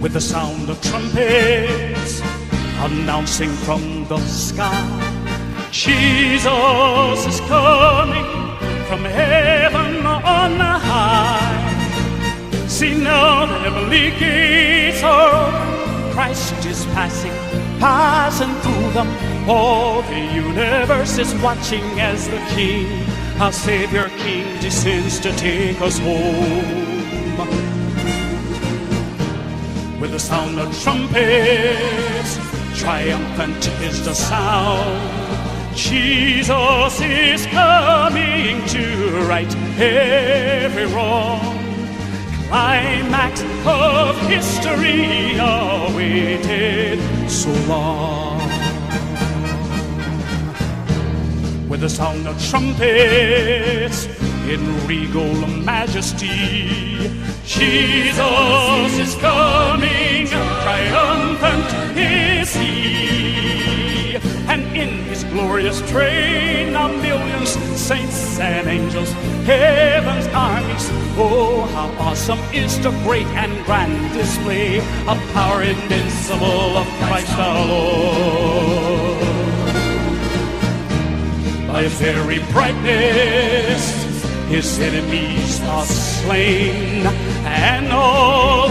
with the sound of trumpets announcing from the sky, Jesus is coming from heaven on high. See now the heavenly gates are open, Christ is passing through them. All the universe is watching as the King, our Savior King, descends to take us home. With the sound of trumpets, triumphant is the sound. Jesus is coming to right every wrong. Climax of history awaited so long. With the sound of trumpets in regal majesty, Jesus is coming, triumphant is he. And in his glorious train are millions, saints and angels, heaven's armies. Oh, how awesome is the great and grand display of power invincible of Christ our Lord. By his very brightness his enemies are slain, and all